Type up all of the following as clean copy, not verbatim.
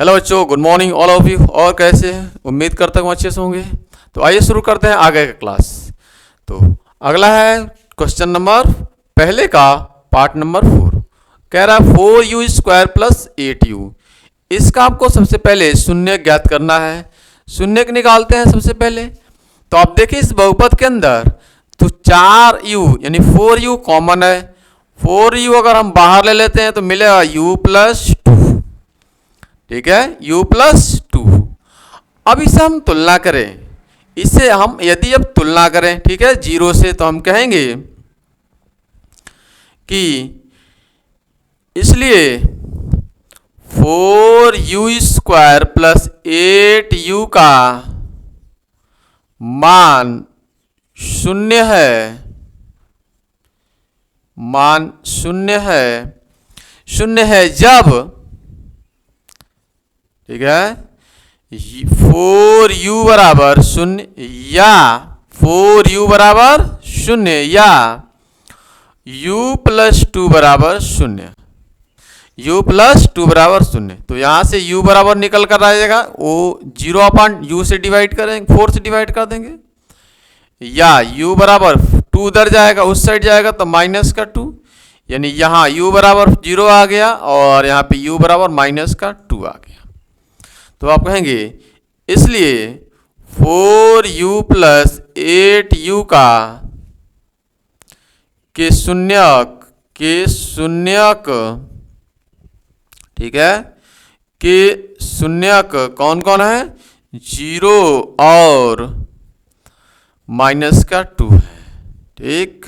Hello बच्चों, good morning all of you. और कैसे हैं? उम्मीद करता हूँ अच्छे से होंगे। तो आइए शुरू करते हैं आगे का क्लास। तो अगला है क्वेश्चन नंबर पहले का पार्ट नंबर 4। कह रहा है 4u² प्लस 8u। इसका आपको सबसे पहले शून्य ज्ञात करना है। शून्य निकालते हैं सबसे पहले। तो आप देखिए इस बहुपद के अंदर तो 4u यानी 4u कॉमन है। 4u अगर हम बाहर ले लेते हैं तो मिलेगा u प्लस 2। ठीक है, u प्लस 2। अब इसे हम तुलना करें। इससे हम यदि अब तुलना करें, ठीक है, 0 से, तो हम कहेंगे कि इसलिए 4u² प्लस 8u का मान शून्य है। मान शून्य है। शून्य है जब, ठीक है, 4u बराबर शून्य या 4u बराबर शून्य या u प्लस 2 बराबर शून्य। u प्लस 2 बराबर शून्य। तो यहां से u बराबर निकल कर आ जाएगा, वो 0/u से डिवाइड करेंगे, 4 से डिवाइड कर देंगे। या u बराबर 2 उधर जाएगा, उस साइड जाएगा तो माइनस का 2, यानी यहाँ u बराबर 0 आ गया और यहाँ पे u बराबर माइनस का 2 आ गया। तो आप कहेंगे इसलिए 4u प्लस 8u का के शून्यक, ठीक है, के शून्यक कौन कौन है? 0 और माइनस का 2 है। ठीक,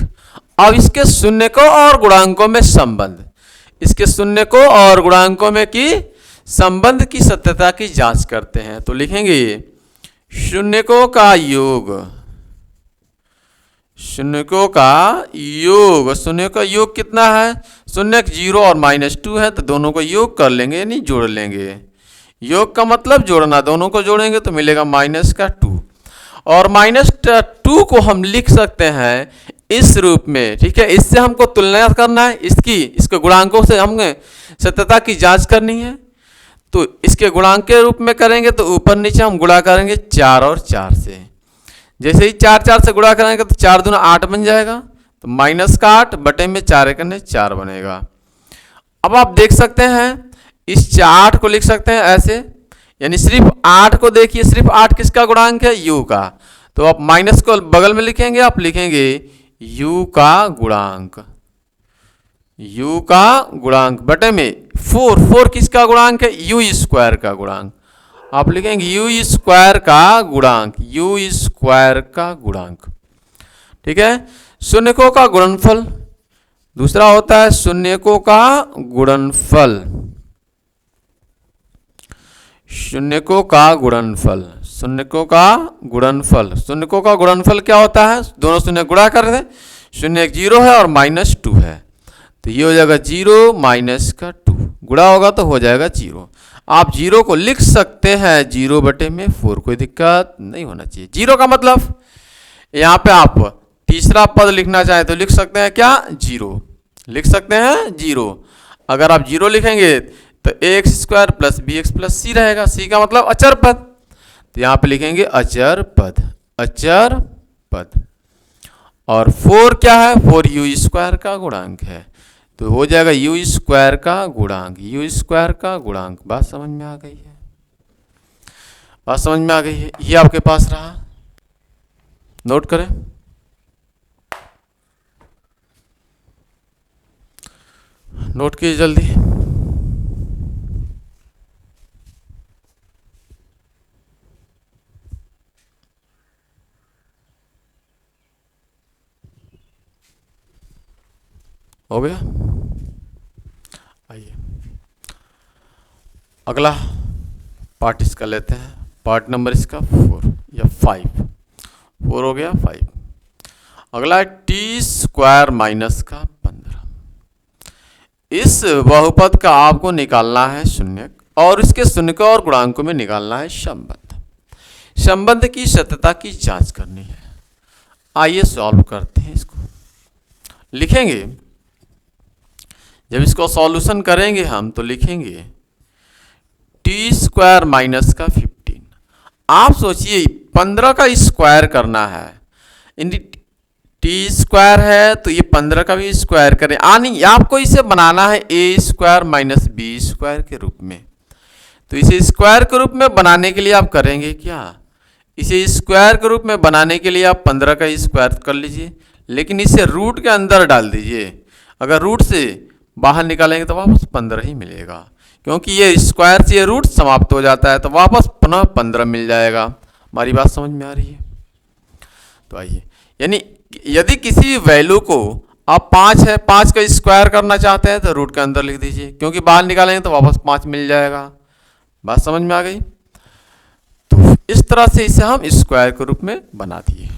अब इसके शून्यकों और गुणांकों में संबंध, इसके शून्यकों और गुणांकों में की संबंध की सत्यता की जांच करते हैं। तो लिखेंगे शून्यकों का योग, शून्यकों का योग। शून्य का योग कितना है? शून्यक 0 और माइनस 2 है, तो दोनों को योग कर लेंगे यानी जोड़ लेंगे। योग का मतलब जोड़ना, दोनों को जोड़ेंगे तो मिलेगा माइनस का 2। और माइनस 2 को हम लिख सकते हैं इस रूप में। ठीक है, इससे हमको तुलना करना है, इसके गुणांकों से हमें सत्यता की जांच करनी है। तो इसके गुणांक के रूप में करेंगे तो ऊपर नीचे हम गुणा करेंगे 4 और 4 से। जैसे ही 4 से गुणा करेंगे तो 4 दूना 8 बन जाएगा, तो माइनस का 8 बटे में 4 करने 4 बनेगा। अब आप देख सकते हैं इस 8 को लिख सकते हैं ऐसे, यानी सिर्फ 8 को देखिए, सिर्फ 8 किसका गुणांक है? u का। तो आप माइनस को बगल में लिखेंगे, आप लिखेंगे u का गुणांक, u का गुणांक बटे में 4 किसका गुणांक है? u² का गुणांक। आप लिखेंगे u² का गुणांक, u² का गुणांक। ठीक है, शून्यकों का गुणनफल दूसरा होता है शून्यकों का गुणनफल। शून्यकों का गुणनफल, शून्यकों का गुणनफल। शून्यकों का गुणनफल क्या होता है? दोनों शून्य गुणा कर दें, शून्य 0 है और माइनस 2 है, तो ये हो जाएगा 0 माइनस का 2, गुणा होगा तो हो जाएगा 0। आप 0 को लिख सकते हैं 0 बटे में 4, कोई दिक्कत नहीं होना चाहिए। 0 का मतलब यहाँ पे आप तीसरा पद लिखना चाहें तो लिख सकते हैं क्या? 0 लिख सकते हैं 0। अगर आप 0 लिखेंगे तो ax² plus bx plus c रहेगा। c का मतलब अचर पद, तो यहाँ पे लिखेंगे अचर पद, अचर पद। और 4 क्या है? 4u² का गुणांक है, तो हो जाएगा u² का गुणांक, u² का गुणांक। बात समझ में आ गई है? बात समझ में आ गई है? ये आपके पास रहा, नोट करें। नोट कीजिए जल्दी। हो गया? आइए अगला पार्ट इसका लेते हैं। पार्ट नंबर इसका 4 या 5, 4 हो गया, 5। अगला है t² माइनस का 15। इस बहुपद का आपको निकालना है शून्य और इसके शून्यकों और गुणांकों में निकालना है संबंध। संबंध की सत्यता की जांच करनी है। आइए सॉल्व करते हैं। इसको लिखेंगे, जब इसको सॉल्यूशन करेंगे हम तो लिखेंगे टी स्क्वायर माइनस का 15। आप सोचिए 15 का स्क्वायर करना है, यानी टी स्क्वायर है तो ये 15 का भी स्क्वायर करें, यानी आपको इसे बनाना है ए स्क्वायर माइनस बी स्क्वायर के रूप में। तो इसे स्क्वायर के रूप में बनाने के लिए आप करेंगे क्या, इसे स्क्वायर के रूप में बनाने के लिए आप 15 का स्क्वायर कर लीजिए, लेकिन इसे रूट के अंदर डाल दीजिए। अगर रूट से बाहर निकालेंगे तो वापस 15 ही मिलेगा, क्योंकि ये स्क्वायर से ये रूट समाप्त हो जाता है, तो वापस पुनः 15 मिल जाएगा। हमारी बात समझ में आ रही है? तो आइए, यानी यदि किसी भी वैल्यू को आप 5 है 5 का स्क्वायर करना चाहते हैं तो रूट के अंदर लिख दीजिए, क्योंकि बाहर निकालेंगे तो वापस 5 मिल जाएगा। बात समझ में आ गई? तो इस तरह से इसे हम स्क्वायर के रूप में बना दिए।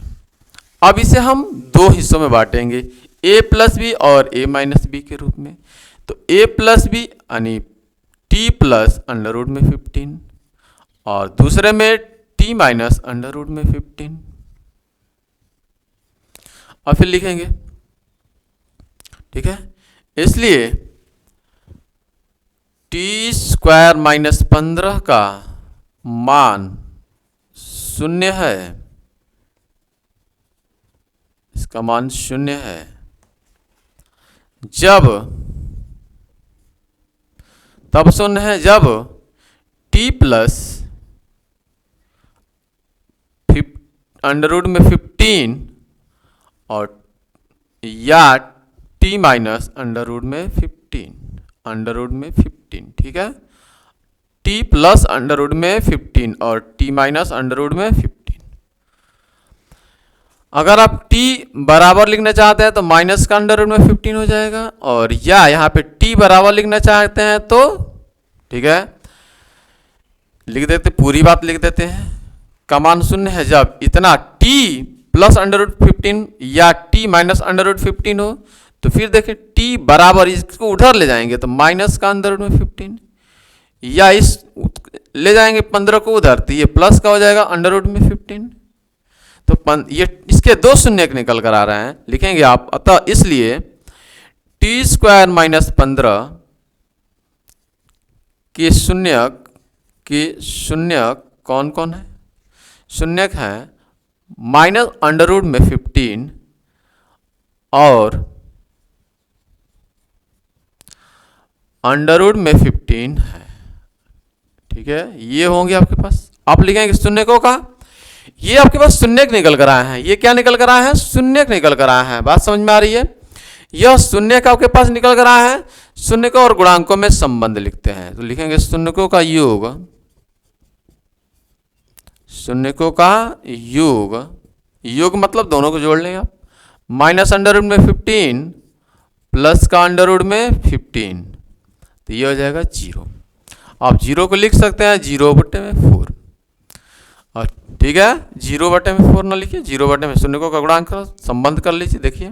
अब इसे हम दो हिस्सों में बांटेंगे, a प्लस बी और a माइनस बी के रूप में। तो a प्लस बी यानी t प्लस अंडर रूट में 15 और दूसरे में t माइनस अंडर रूट में 15। और फिर लिखेंगे, ठीक है। इसलिए टी स्क्वायर माइनस 15 का मान 0 है, इसका मान 0 है तब 0 है जब t प्लस अंडर रूट में 15 और या t माइनस अंडर रूट में 15, ठीक है। t प्लस अंडर रूट में 15 और t माइनस अंडर रूट में 15। अगर आप t बराबर लिखना चाहते हैं तो माइनस का अंडर रूट में 15 हो जाएगा, और या यहाँ पे t बराबर लिखना चाहते हैं तो ठीक है लिख देते, पूरी बात लिख देते हैं। का मान 0 है जब इतना t प्लस अंडर रूट 15 या t माइनस अंडर रूट 15 हो। तो फिर देखें t बराबर, इसको उधर ले जाएंगे तो माइनस का अंडर रूट में 15, या इस ले जाएंगे 15 को उधर तो ये प्लस का हो जाएगा अंडर रूट में 15। तो ये इसके दो शून्य निकल कर आ रहे हैं, लिखेंगे आप। अतः इसलिए टी स्क्वायर माइनस 15 के शून्य कौन कौन है? शून्य है माइनस अंडर रूट में 15 और अंडर रूट में 15 है, ठीक है। ये होंगे आपके पास, आप लिखेंगे शून्य को का, ये आपके पास शून्य निकल कर आए हैं। ये क्या निकल कर आए हैं? शून्य निकल कर आए हैं। बात समझ में आ रही है? यह शून्य का आपके पास निकल कर आए हैं। शून्य को और गुणांकों में संबंध लिखते हैं, तो लिखेंगे शून्यकों का योग, शून्यकों का योग मतलब दोनों को जोड़ लें आप। माइनस अंडर रूट में 15 प्लस का अंडर रूट में 15, तो ये हो जाएगा 0। आप 0 को लिख सकते हैं 0/4, और ठीक है 0/4 ना लिखिए, 0/में शून्यकों का गुणांक संबंध कर लीजिए। देखिए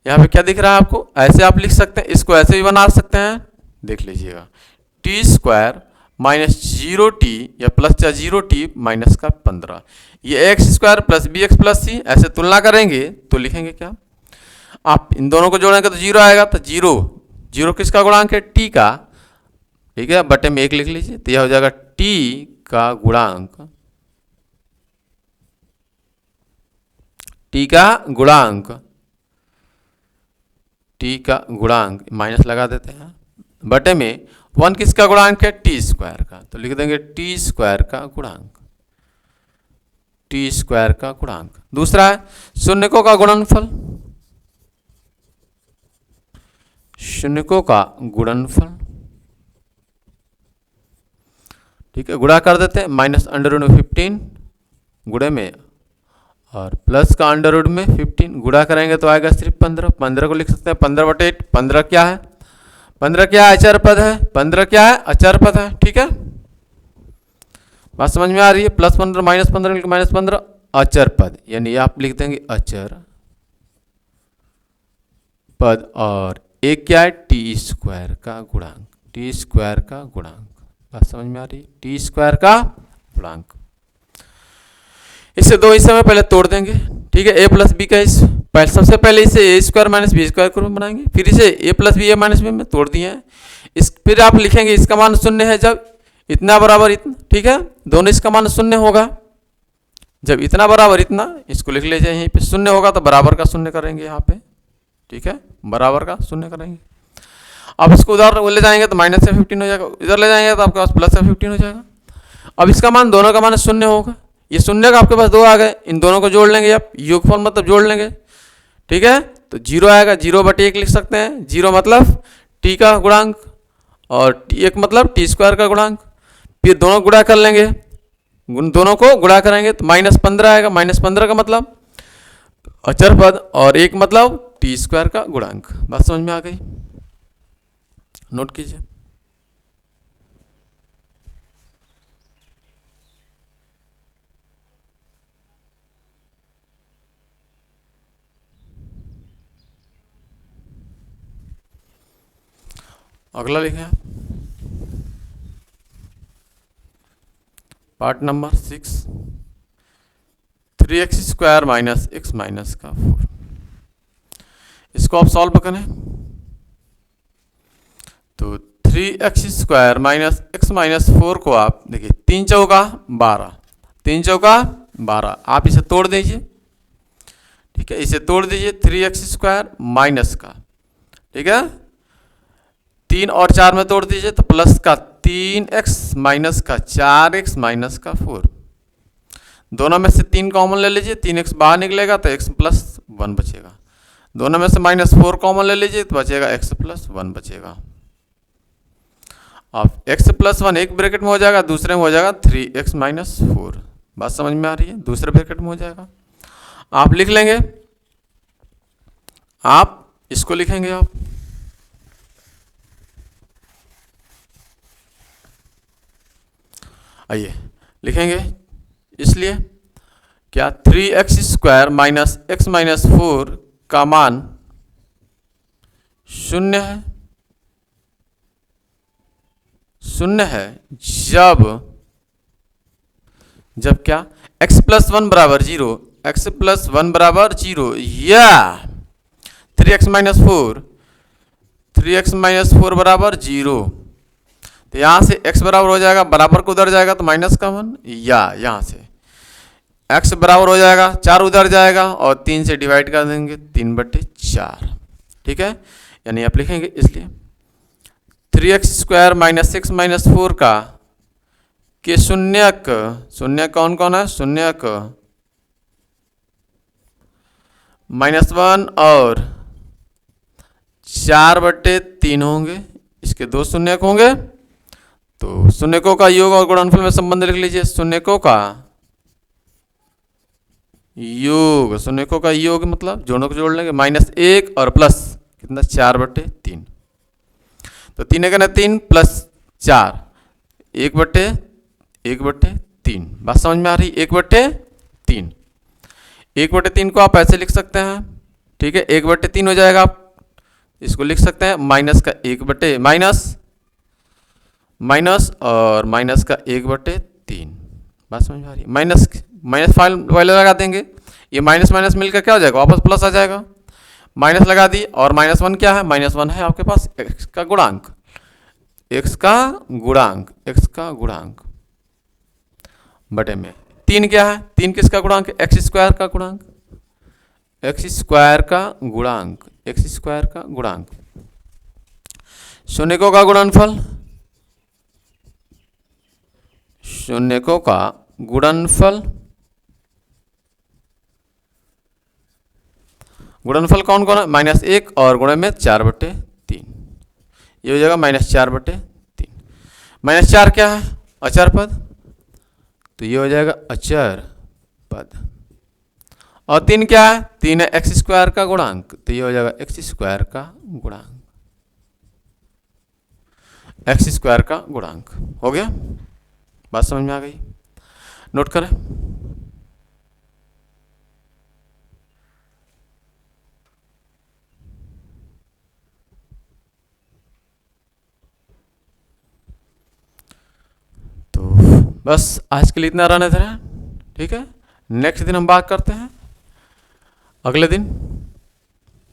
यहाँ पे क्या दिख रहा है आपको, ऐसे आप लिख सकते हैं, इसको ऐसे भी बना सकते हैं, देख लीजिएगा। टी स्क्वायर माइनस 0t या प्लस या 0t माइनस का 15, ये x square plus b x plus c, ऐसे तुलना करेंगे तो लिखेंगे क्या, आप इन दोनों को जोड़ेंगे तो 0 आएगा, तो 0 किसका गुणांक है? टी का, ठीक है, बटे में 1 लिख लीजिए, तो यह हो जाएगा टी का गुणांक, टी का गुणांक माइनस लगा देते हैं, बटे में 1 किसका गुणांक है? टी स्क्वायर का, तो लिख देंगे टी स्क्वायर का गुणांक। दूसरा है शून्यकों का गुणनफल, ठीक है, गुणा कर देते हैं। माइनस अंडर रूट में 15 गुणे में और प्लस का अंडर रूट में 15 गुणा करेंगे तो आएगा सिर्फ 15 को लिख सकते हैं 15/8। 15 क्या है? 15 क्या है? अचर पद है। 15 क्या है? अचर पद है, ठीक है। बात समझ में आ रही है? प्लस 15 माइनस 15 माइनस 15 अचर पद, यानी आप लिख देंगे अचर पद, और एक क्या है? टी स्क्वायर का गुणांक। बात समझ में आ रही है? टी स्क्वायर का गुणांक। इसे दो हिस्से में पहले तोड़ देंगे, ठीक है। ए प्लस बी का सबसे पहले इसे ए स्क्वायर माइनस बी स्क्वायर के रूप में बनाएंगे, फिर इसे ए प्लस बी ए माइनस बी में तोड़ दिए हैं। फिर आप लिखेंगे इसका मान 0 है जब इतना बराबर इतना, ठीक है, दोनों इसका मान शून्य होगा। जब इतना बराबर इतना, इसको लिख लीजिए यहीं पे, शून्य होगा तो बराबर का शून्य करेंगे यहाँ पे, ठीक है, बराबर का शून्य करेंगे। अब इसको उधर ले जाएंगे तो माइनस से 15 हो जाएगा, इधर ले जाएंगे तो आपके पास प्लस से 15 हो जाएगा। अब इसका मान, दोनों का मान शून्य होगा, ये शून्य का आपके पास दो आ गए, इन दोनों को जोड़ लेंगे आप, योगफल मतलब जोड़ लेंगे, ठीक है, तो 0 आएगा, 0/1 लिख सकते हैं, 0 मतलब t का गुणांक और 1 मतलब t² का गुणांक। फिर दोनों गुणा कर लेंगे, दोनों को गुणा करेंगे तो -15 आएगा, -15 का मतलब अचर पद और 1 मतलब t² का गुणांक। बात समझ में आ गई, नोट कीजिए। अगला लिखें आप, पार्ट नंबर 6, 3x² - x - का 4। इसको आप सॉल्व करें तो 3x² - x - 4 को आप देखिए, 3 चौका 12, 3 चौका 12, आप इसे तोड़ दीजिए, ठीक है, इसे तोड़ दीजिए, 3x² माइनस का, ठीक है, 3 और 4 में तोड़ दीजिए तो प्लस का 3x माइनस का 4x माइनस का 4, दोनों में से 3 कॉमन ले लीजिए, 3x बाहर निकलेगा तो x + 1 बचेगा, दोनों में से -4 कॉमन ले लीजिए तो बचेगा x + 1 बचेगा। अब x + 1 एक ब्रैकेट में हो जाएगा, दूसरे में हो जाएगा 3x - 4। बात समझ में आ रही है, दूसरे ब्रैकेट में हो जाएगा, आप लिख लेंगे, आप इसको लिखेंगे, आप आइए लिखेंगे, इसलिए क्या 3x² - x - 4 का मान 0 है, 0 है जब क्या x + 1 = 0, x + 1 = 0 या 3x - 4 = 0, तो यहाँ से x बराबर हो जाएगा, बराबर को उधर जाएगा तो माइनस का 1, या यहाँ से x बराबर हो जाएगा, 4 उधर जाएगा और 3 से डिवाइड कर देंगे, 3/4, ठीक है, यानी आप लिखेंगे, इसलिए 3x² - x - 4 का के शून्यक, शून्य कौन कौन है, शून्यक -1 और 4/3 होंगे, इसके 2 शून्यक होंगे, तो शून्यकों का योग और गुणनफल में संबंध लिख लीजिए, शून्यकों का योग, शून्यकों का योग मतलब दोनों को जोड़ लेंगे, -1 और प्लस कितना 4/3, तो 3 का 3 + 4, 1/3। बात समझ में आ रही, 1/3, 1/3 को आप ऐसे लिख सकते हैं, ठीक है, 1/3 हो जाएगा, आप इसको लिख सकते हैं माइनस का 1 माइनस और माइनस का 1/3। बात समझ में आ रही है, माइनस फाइल वाले लगा देंगे, ये माइनस माइनस मिलकर क्या हो जाएगा, वापस प्लस आ जाएगा, माइनस लगा दी, और -1 क्या है, -1 है आपके पास x का गुणांक, x का गुणांक बटे में 3 क्या है, 3 किसका गुणांक, x² का गुणांक, x² का गुणांक, शून्यकों का गुणनफल, शून्यकों का गुणनफल कौन कौन है, -1 और गुणे में 4/3, ये हो जाएगा -4/3, -4 क्या है, अचर पद, तो ये हो जाएगा अचर पद, और 3 क्या है, 3 है x² का गुणांक, तो ये हो जाएगा x² का गुणांक, x² का गुणांक हो गया। बात समझ में आ गई, नोट करें, तो बस आज के लिए इतना रहने देना, ठीक है, नेक्स्ट दिन हम बात करते हैं, अगले दिन।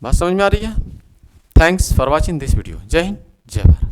बात समझ में आ रही है, thanks for watching this video, जय हिंद, जय भारत।